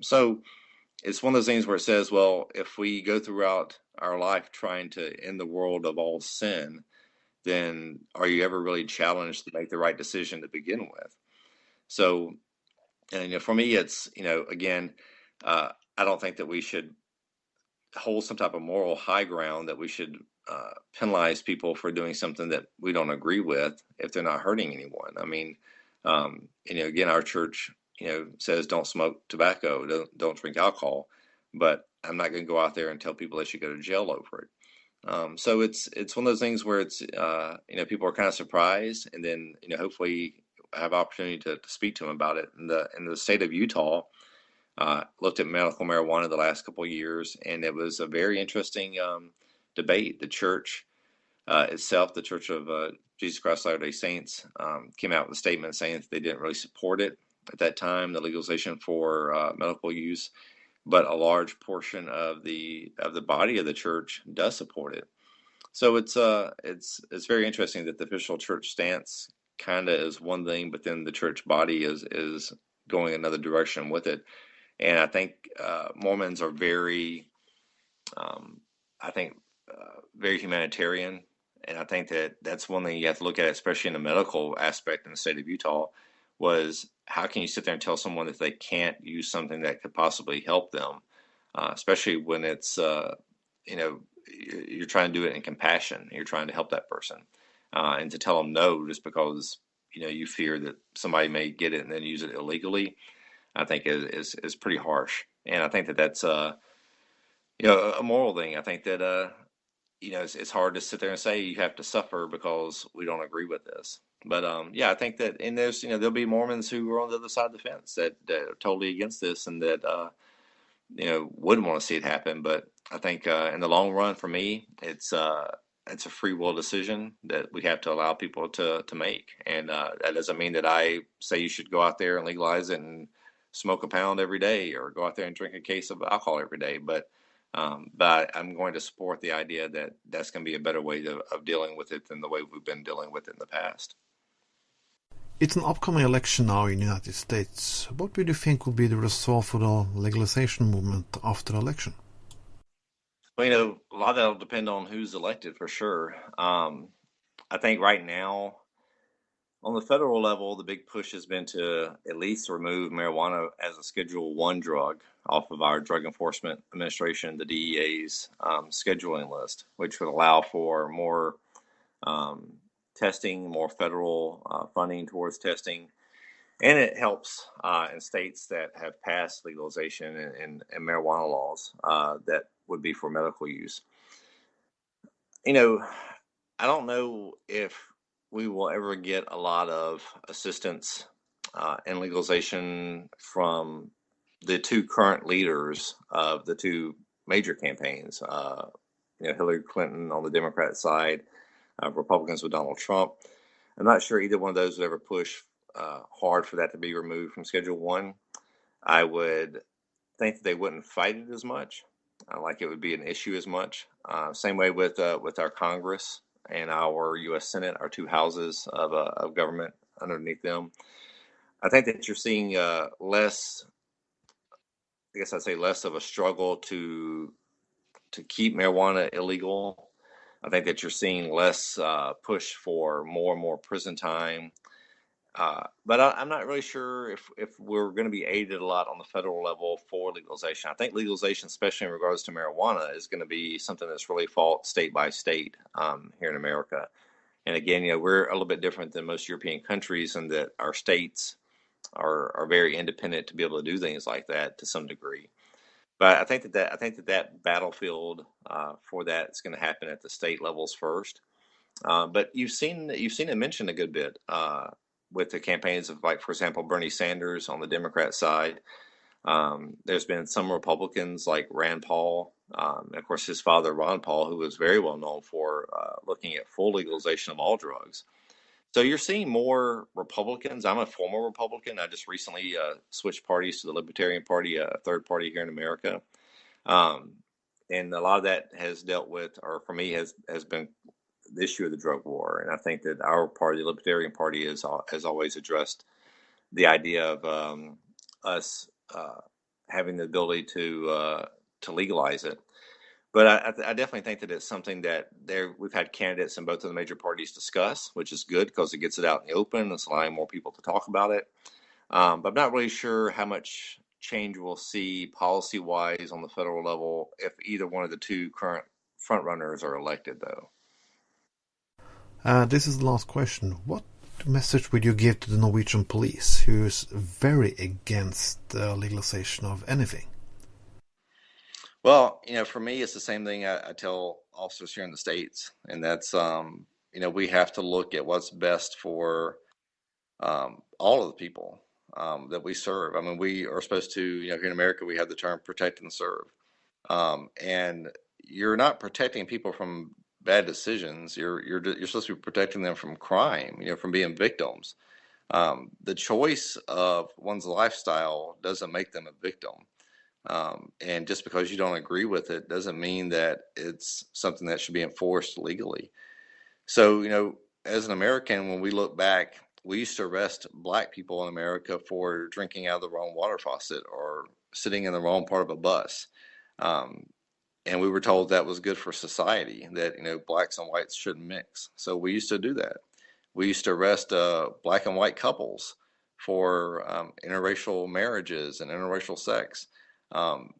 So it's one of those things where it says, well, if we go throughout our life trying to end the world of all sin, then are you ever really challenged to make the right decision to begin with? So, and for me, it's, again, I don't think that we should hold some type of moral high ground that we should penalize people for doing something that we don't agree with if they're not hurting anyone. I mean, again, our church, says don't smoke tobacco, don't drink alcohol, but I'm not going to go out there and tell people they should go to jail over it. So it's one of those things where it's, people are kind of surprised, and then, hopefully I have opportunity to speak to them about it. In the state of Utah, looked at medical marijuana the last couple of years, and it was a very interesting debate. The church itself, the Church of Jesus Christ of Latter-day Saints, came out with a statement saying that they didn't really support it at that time, the legalization for medical use, but a large portion of the body of the church does support it. So it's very interesting that the official church stance kind of is one thing, but then the church body is going another direction with it. And I think Mormons are very, very humanitarian. And I think that's one thing you have to look at, especially in the medical aspect in the state of Utah, was how can you sit there and tell someone that they can't use something that could possibly help them, especially when it's, you're trying to do it in compassion. You're trying to help that person. And to tell them no just because, you fear that somebody may get it and then use it illegally, I think is pretty harsh. And I think that's a moral thing. I think that, it's hard to sit there and say you have to suffer because we don't agree with this. But, I think that, and there's, there'll be Mormons who are on the other side of the fence that are totally against this and that, wouldn't want to see it happen. But I think in the long run, for me, it's a free will decision that we have to allow people to make. And that doesn't mean that I say you should go out there and legalize it and smoke a pound every day or go out there and drink a case of alcohol every day. But I'm going to support the idea that that's going to be a better way of dealing with it than the way we've been dealing with it in the past. It's an upcoming election now in the United States. What would you think will be the result for the legalization movement after the election? Well, a lot of that will depend on who's elected for sure. I think right now, on the federal level, the big push has been to at least remove marijuana as a Schedule I drug off of our Drug Enforcement Administration, the DEA's scheduling list, which would allow for more testing, more federal funding towards testing. And it helps in states that have passed legalization and marijuana laws that would be for medical use. I don't know if we will ever get a lot of assistance in legalization from the two current leaders of the two major campaigns. Hillary Clinton on the Democrat side, Republicans with Donald Trump. I'm not sure either one of those would ever push hard for that to be removed from Schedule I. I would think that they wouldn't fight it as much, like it would be an issue as much. Same way with our Congress and our U.S. Senate, our two houses of government underneath them. I think that you're seeing less, I guess I'd say less of a struggle to keep marijuana illegal. I think that you're seeing less push for more and more prison time. But I'm not really sure if we're going to be aided a lot on the federal level for legalization. I think legalization, especially in regards to marijuana, is going to be something that's really fought state by state here in America. And again, we're a little bit different than most European countries in that our states are very independent to be able to do things like that to some degree. But I think that battlefield for that is going to happen at the state levels first. But you've seen it mentioned a good bit with the campaigns of, like, for example, Bernie Sanders on the Democrat side. There's been some Republicans like Rand Paul, and of course his father Ron Paul, who was very well known for looking at full legalization of all drugs. So you're seeing more Republicans. I'm a former Republican. I just recently switched parties to the Libertarian Party, a third party here in America. And a lot of that has dealt with, or for me, has been the issue of the drug war. And I think that our party, the Libertarian Party, has always addressed the idea of us having the ability to legalize it. But I definitely think that it's something that we've had candidates in both of the major parties discuss, which is good because it gets it out in the open. It's allowing more people to talk about it. But I'm not really sure how much change we'll see policy-wise on the federal level if either one of the two current frontrunners are elected, though. This is the last question. What message would you give to the Norwegian police, who is very against legalization of anything? Well, for me, it's the same thing I tell officers here in the States, and that's, we have to look at what's best for all of the people that we serve. I mean, we are supposed to, here in America, we have the term protect and serve. And you're not protecting people from bad decisions. You're supposed to be protecting them from crime, from being victims. The choice of one's lifestyle doesn't make them a victim. And just because you don't agree with it doesn't mean that it's something that should be enforced legally. So, as an American, when we look back, we used to arrest Black people in America for drinking out of the wrong water faucet or sitting in the wrong part of a bus. And we were told that was good for society, that, Blacks and whites shouldn't mix. So we used to do that. We used to arrest Black and white couples for interracial marriages and interracial sex.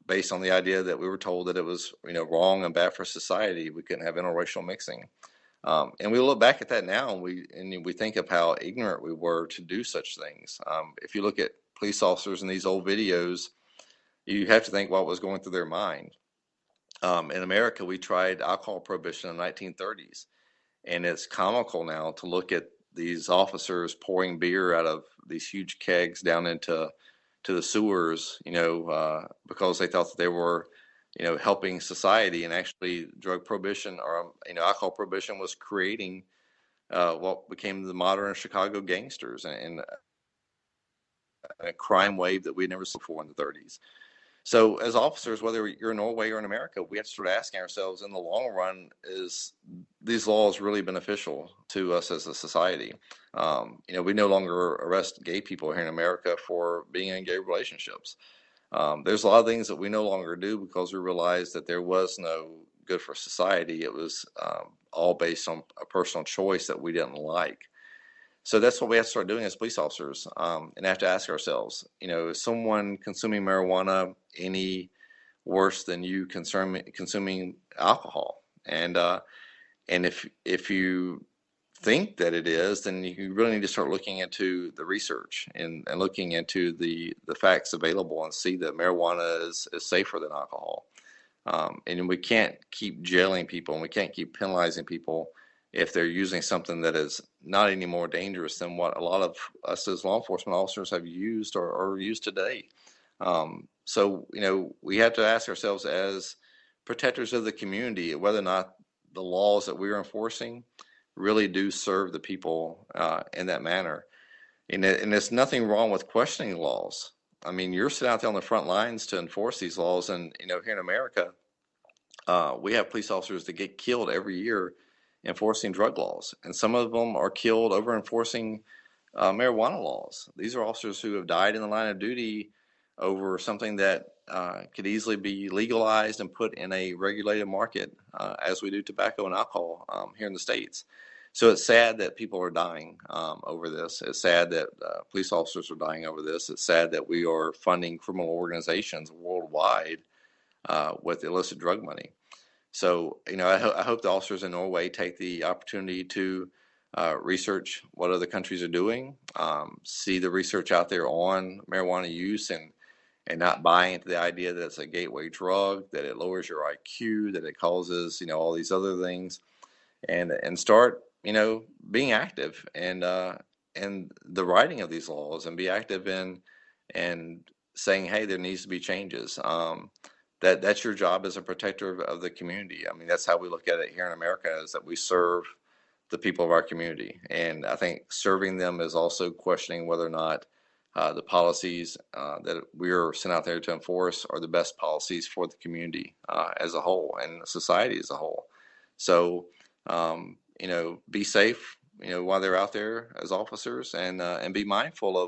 Based on the idea that we were told that it was, wrong and bad for society. We couldn't have interracial mixing. And we look back at that now and we think of how ignorant we were to do such things. If you look at police officers in these old videos, you have to think what was going through their mind. In America, we tried alcohol prohibition in the 1930s, and it's comical now to look at these officers pouring beer out of these huge kegs down into the sewers, because they thought that they were, helping society, and actually drug prohibition or, alcohol prohibition was creating what became the modern Chicago gangsters and a crime wave that we'd never seen before in the 30s. So as officers, whether you're in Norway or in America, we have to start asking ourselves, in the long run, is these laws really beneficial to us as a society? We no longer arrest gay people here in America for being in gay relationships. There's a lot of things that we no longer do because we realized that there was no good for society. It was all based on a personal choice that we didn't like. So that's what we have to start doing as police officers, and have to ask ourselves, is someone consuming marijuana any worse than you consuming alcohol? And if you think that it is, then you really need to start looking into the research and looking into the facts available and see that marijuana is safer than alcohol. And we can't keep jailing people, and we can't keep penalizing people if they're using something that is not any more dangerous than what a lot of us as law enforcement officers have used or use today. So, we have to ask ourselves as protectors of the community whether or not the laws that we are enforcing really do serve the people in that manner. And there's nothing wrong with questioning laws. I mean, you're sitting out there on the front lines to enforce these laws. And, here in America, we have police officers that get killed every year enforcing drug laws. And some of them are killed over enforcing marijuana laws. These are officers who have died in the line of duty over something that could easily be legalized and put in a regulated market, as we do tobacco and alcohol here in the States. So it's sad that people are dying over this. It's sad that police officers are dying over this. It's sad that we are funding criminal organizations worldwide with illicit drug money. So, I hope the officers in Norway take the opportunity to research what other countries are doing, see the research out there on marijuana use, and not buy into the idea that it's a gateway drug, that it lowers your IQ, that it causes, all these other things, and start, being active and the writing of these laws, and be active in saying, hey, there needs to be changes. That's your job as a protector of the community. I mean, that's how we look at it here in America, is that we serve the people of our community. And I think serving them is also questioning whether or not the policies that we're sent out there to enforce are the best policies for the community as a whole and society as a whole. So, be safe, while they're out there as officers, and be mindful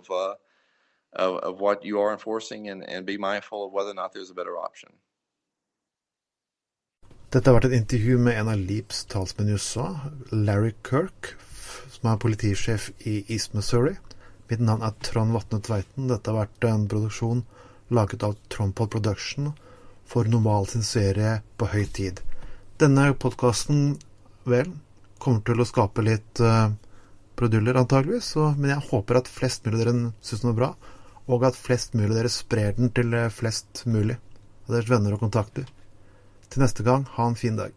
of what you are enforcing and be mindful of whether or not there's a better option. Dette har vært et intervju med en av LEAPs talsmenn I USA, Larry Kirk, som politisjef I East Missouri. Mitt navn Trond Vatne Tveiten. Dette har vært en produksjon laget av Trompod Production for Normal sin serie På høy tid. Denne podcasten, vel, kommer til å skape litt produller antageligvis, men jeg håper at flest mulig dere synes den bra, og at flest mulig dere sprer den til flest mulig av deres venner og kontakter. Til neste gang, ha en fin dag.